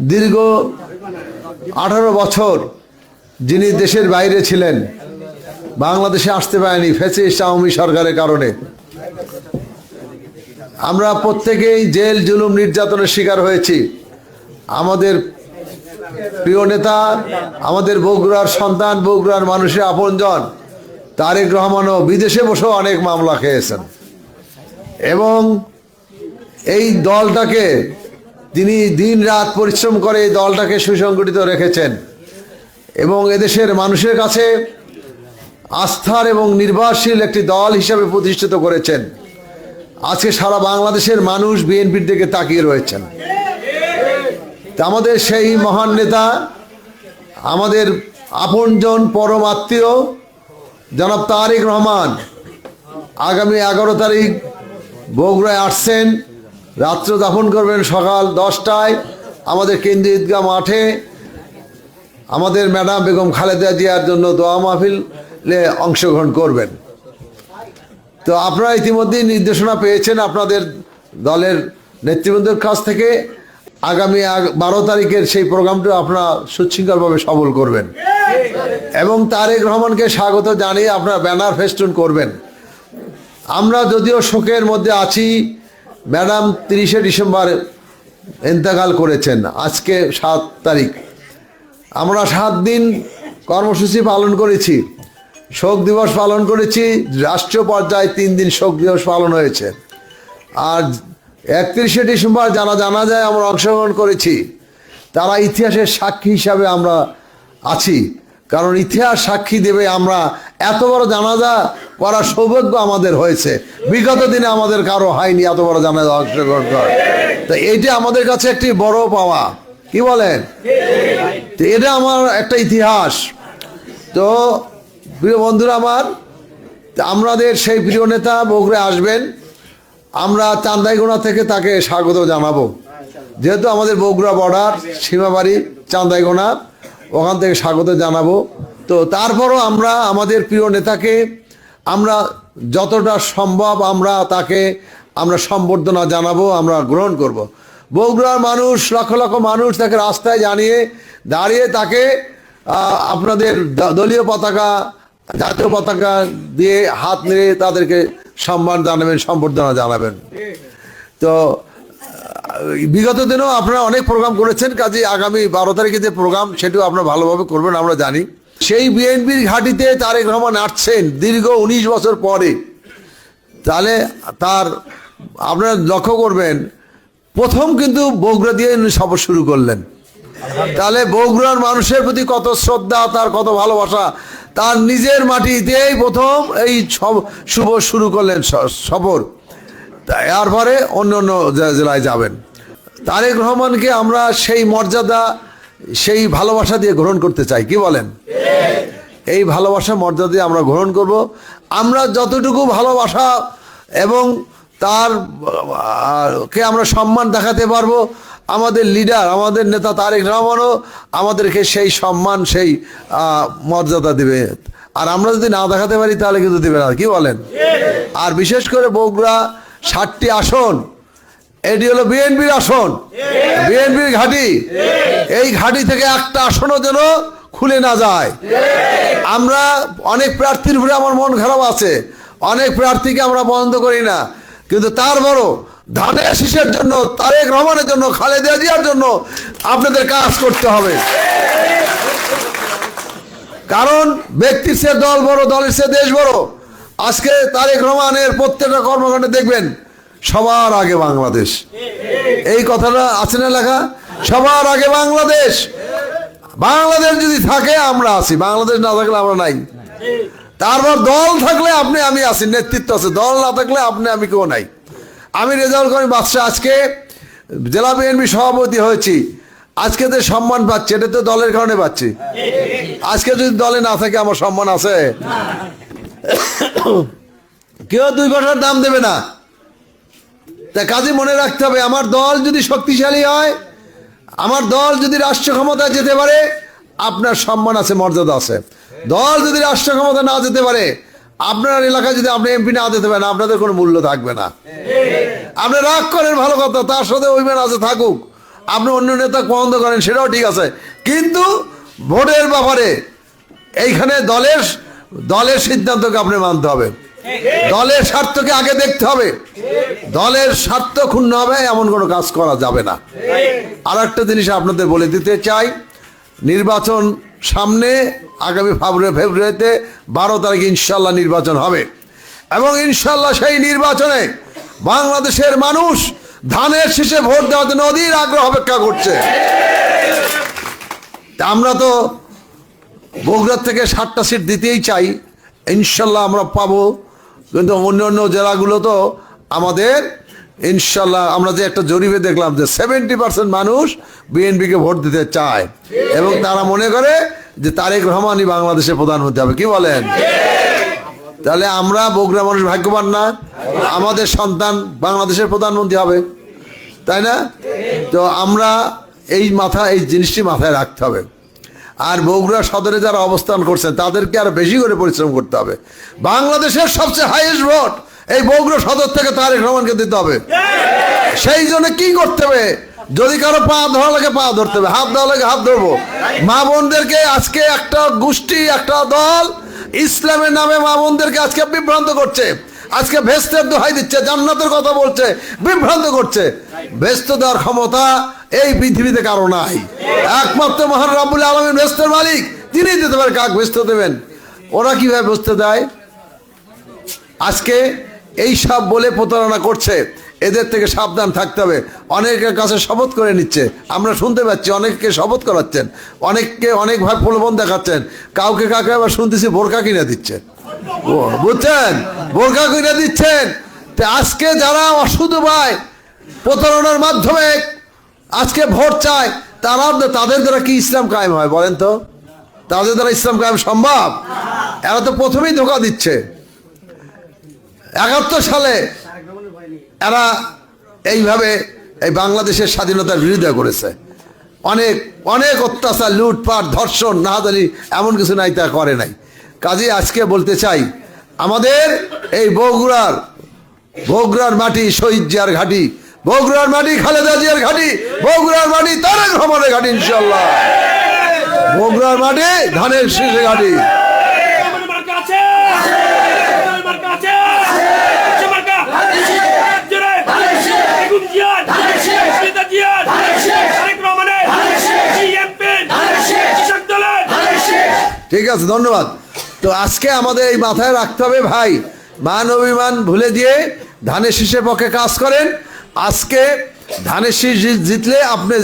দীর্ঘ 18 বছর যিনি দেশের বাইরে ছিলেন, বাংলাদেশে আসতে পারেনি ফ্যাসিস্ট আওয়ামী সরকারের কারণে। আমরা প্রত্যেকেই জেল জুলুম নির্যাতনের শিকার হয়েছি। আমাদের প্রিয় নেতা, আমাদের বগুড়ার সন্তান, বগুড়ার মানুষের আপনজন তারেক রহমানও বিদেশে বসেও অনেক মামলা খেয়েছেন এবং এই দলটাকে তিনি দিন রাত পরিশ্রম করে এই দলটাকে সুসংগঠিত রেখেছেন এবং এদেশের মানুষের কাছে আস্থার এবং নির্ভরশীল একটি দল হিসাবে প্রতিষ্ঠিত করেছেন। আজকে সারা বাংলাদেশের মানুষ বিএনপির দিকে তাকিয়ে রয়েছেন। আমাদের সেই মহান নেতা, আমাদের আপনজন পরম আত্মীয় জনাব তারেক রহমান আগামী 11 তারিখ বগুড়ায় আসছেন। রাত্র দাফন করবেন সকাল 10টায় আমাদের কেন্দ্রীয় ঈদগাহ মাঠে। আমাদের ম্যাডাম বেগম খালেদা জিয়ার জন্য দোয়া মাহফিলে অংশগ্রহণ করবেন। তো আপনারা ইতিমধ্যেই নির্দেশনা পেয়েছেন আপনাদের দলের নেতৃবৃন্দের কাছ থেকে। আগামী 12 তারিখের সেই প্রোগ্রামটা আপনারা সুশৃঙ্খলভাবে সফল করবেন এবং তারেক রহমানকে স্বাগত জানিয়ে আপনারা ব্যানার ফেস্টুন করবেন। আমরা যদিও শোকের মধ্যে আছি, ম্যাডাম 30শে ডিসেম্বর ইন্তেকাল করেছেন, আজকে 7 তারিখ। আমরা 7 দিন কর্মসূচি পালন করেছি, শোক দিবস পালন করেছি, রাষ্ট্রীয় পর্যায়ে 3 দিন শোক দিবস পালন হয়েছে। আর 31শে ডিসেম্বর যারা জানাজায় আমরা অংশগ্রহণ করেছি তারা ইতিহাসের সাক্ষী হিসাবে আমরা আছি, কারণ ইতিহাস সাক্ষী দেবে আমরা এত বড় জানাজা করার সৌভাগ্য আমাদের হয়েছে। বিগত দিনে আমাদের কারো হয়নি এত বড় জানাজা অংশগ্রহণ করা। তো এইটা আমাদের কাছে একটি বড় পাওয়া, কি বলেন? তো এটা আমার একটা ইতিহাস। তো প্রিয় বন্ধুরা আমার, আমাদের সেই প্রিয় নেতা বগুড়ায় আসবেন। আমরা চান্দাইগোনা থেকে তাকে স্বাগত জানাবো, যেহেতু আমাদের বগুড়া বর্ডার সীমাবাড়ি চান্দাইগোনা, ওখান থেকে স্বাগত জানাবো। তো তারপরও আমরা আমাদের প্রিয় নেতাকে আমরা যতটা সম্ভব তাকে আমরা সম্বর্ধনা জানাবো, আমরা গ্রহণ করব। বগুড়ার মানুষ, লক্ষ লক্ষ মানুষ তাকে রাস্তায় দাঁড়িয়ে তাকে আপনাদের দলীয় পতাকা, জাতীয় পতাকা দিয়ে হাত নেড়ে তাদেরকে সম্মান জানাবেন, সম্বর্ধনা জানাবেন। তো বিগত দিনেও আপনারা অনেক প্রোগ্রাম করেছেন, কাজে আগামী 12 তারিখে যে প্রোগ্রাম সেটাও আপনারা ভালোভাবে করবেন আমরা জানি। সেই বিএনপির ঘাঁটিতে তারেক রহমান আসছেন দীর্ঘ 19 বছর পরে। তাহলে আপনারা লক্ষ্য করবেন, প্রথম কিন্তু বগুড়া দিয়ে সফর শুরু করলেন। তাহলে বগুড়ার মানুষের প্রতি কত শ্রদ্ধা, তার কত ভালোবাসা, তার নিজের মাটিতেই প্রথম এই শুভ শুরু করলেন সফর। এরপরে অন্য অন্য জেলায় যাবেন। তারেক রহমানকে আমরা সেই মর্যাদা, সেই ভালোবাসা দিয়ে গ্রহণ করতে চাই, কি বলেন? এই ভালোবাসা মর্যাদা দিয়ে আমরা গ্রহণ করব। আমরা যতটুকু ভালোবাসা এবং কে আমরা সম্মান দেখাতে পারবো, আমাদের লিডার, আমাদের নেতা তারেক রহমানও আমাদেরকে সেই সম্মান, সেই মর্যাদা দেবে। আর আমরা যদি না দেখাতে পারি তাহলে কিন্তু দেবে না, কি বলেন? আর বিশেষ করে বগুড়া 60টি আসন, এটি হলো বিএনপির আসন, বিএনপির ঘাঁটি। এই ঘাঁটি থেকে একটা আসনও যেন খুলে না যায়। আমরা অনেক প্রার্থীর উপরে আমার মন খারাপ আছে, অনেক প্রার্থীকে আমরা বন্ধ করি না, কিন্তু তার বড় ধানের শীষের জন্য, তারেক রহমানের জন্য, খালেদা জিয়ার জন্য আপনাদের কাজ করতে হবে। কারণ ব্যক্তির চেয়ে দল বড়, দলের চেয়ে দেশ বড়। আজকে তারেক রহমানের প্রত্যেকটা কর্মকাণ্ডে দেখবেন সবার আগে বাংলাদেশ, এই কথাটা আছে না লেখা? সবার আগে বাংলাদেশ। বাংলাদেশ যদি থাকে আমরা আছি, বাংলাদেশ না থাকলে আমরা নাই। তারপর দল থাকলে আপনি আমি আছি, নেতৃত্ব আছে। দল না থাকলে আপনি আমি কেউ নাই। আমি রেজাউল করিম বাদশা আজকে জেলা বিএনপি সভাপতি হয়েছি। আজকে যে সম্মান পাচ্ছি এটা তো দলের কারণে পাচ্ছি। আজকে যদি দলে না থাকে আমার সম্মান আছে? কেউ 2 পয়সার দাম দেবে না। তা কাজে মনে রাখতে হবে, আমার দল যদি শক্তিশালী হয়, আমার দল যদি রাষ্ট্র ক্ষমতায় যেতে পারে, আপনার সম্মান আছে, মর্যাদা আছে। দল যদি রাষ্ট্র ক্ষমতা না যেতে পারে, আপনার এলাকায় যদি আপনি এমপি না দিতে পারেন, আপনাদের কোনো মূল্য থাকবে না। আপনি রাগ করেন ভালো কথা, তার সাথে অভিমান আছে থাকুক, আপনি অন্য নেতা পছন্দ করেন, সেটাও ঠিক আছে, কিন্তু ভোটের ব্যাপারে এইখানে দলের সিদ্ধান্তকে আপনি মানতে হবে, দলের স্বার্থকে আগে দেখতে হবে। দলের স্বার্থ ক্ষুণ্ণ হবে এমন কোনো কাজ করা যাবে না। আর একটা জিনিস আপনাদের বলে দিতে চাই, নির্বাচন সামনে, আগামী ফেব্রুয়ারিতে 12 তারিখে ইনশাল্লাহ নির্বাচন হবে, এবং ইনশাল্লাহ সেই নির্বাচনে বাংলাদেশের মানুষ ধানের শীষে ভোট দেওয়ার জন্য অধীর আগ্রহ অপেক্ষা করছে। আমরা তো বগুড়ার থেকে 7টা সিট দিতেই চাই, ইনশাল্লাহ আমরা পাবো, কিন্তু অন্য অন্য জেলাগুলো তো আমাদের ইনশাল্লাহ, আমরা যে একটা জরিপে দেখলাম যে 70% মানুষ বিএনপিকে ভোট দিতে চায়, এবং তারা মনে করে যে তারেক রহমানই বাংলাদেশের প্রধানমন্ত্রী হবে। কি বলেন? তাহলে আমরা বগুড়া মানুষ ভাগ্যবান না? আমাদের সন্তান বাংলাদেশের প্রধানমন্ত্রী হবে, তাই না? তো আমরা এই জিনিসটি মাথায় রাখতে হবে। আর বগুড়া সদরে যারা অবস্থান করছেন তাদেরকে আরো বেশি করে পরিশ্রম করতে হবে। বাংলাদেশের সবচেয়ে হাইয়েস্ট ভোট এই বগুড়া সদর থেকে তারেক রহমানকে দিতে হবে। সেই জন্য কি করতে হবে? যদি কারো পা ধরা লাগে পা ধরতে হবে, হাত দেওয়া লাগে হাত ধরবো। মা বোনদেরকে আজকে একটা গোষ্ঠী, একটা দল ইসলামের নামে মা বোনদেরকে আজকে বিভ্রান্ত করছে, আজকে ভেস্তের দোহাই দিচ্ছে, জান্নাতের কথা বলছে, বিভ্রান্ত করছে। ভেস্ত দেওয়ার ক্ষমতা এই পৃথিবীতে কারো নাই, একমাত্র মহান রব্বুল আলামিন ভেস্তের মালিক, তিনিই দিতে পারে। কাক ভেস্ত দেবেন? ওরা কিভাবে ভেস্ত দেয়? আজকে এই সব বলে প্রতারণা করছে, এদের থেকে সাবধান থাকতে হবে। অনেকের কাছে শপথ করে নিচ্ছে, আমরা শুনতে পাচ্ছি, অনেককে শপথ করাচ্ছেন, অনেককে অনেকভাবে প্রলোভন দেখাচ্ছেন, কাউকে কাউকে আবার শুনতেছি বোরকা কিনে দিচ্ছে, বুঝছেন? বোরকা কিনে দিচ্ছেন। তো আজকে যারা অশুদ্ধ পায় প্রতারণার মাধ্যমে আজকে ভোট চায়, তাদের দ্বারা কি ইসলাম কায়েম হয় বলেন তো? তাদের দ্বারা ইসলাম কায়েম সম্ভব? এরা তো প্রথমেই ধোঁকা দিচ্ছে। 71 সালে এরা এইভাবে এই বাংলাদেশের স্বাধীনতার বিরোধিতা করেছে, অনেক অনেক অত্যাচার, লুটপাট, ধর্ষণ, নাহাদানি, এমন কিছু নাই তা করে নাই। কাজে আজকে বলতে চাই, আমাদের এই বগুড়ার মাটি শহীদ জিয়ার ঘাঁটি, বগুড়ার মাটি খালেদা জিয়ার ঘাঁটি, বগুড়ার মাটি তারেক রহমানের ঘাঁটি, ইনশাল্লাহ বগুড়ার মাটি ধানের শীষের ঘাঁটি। ঠিক আছে, ধন্যবাদ। তো আজকে আমাদের এই মাথায় রাখতে হবে ভাই, মান অভিমান ভুলে দিয়ে ধানের শীষের পক্ষে কাজ করেন। আজকে ধানের শীষ জিতলে আপনি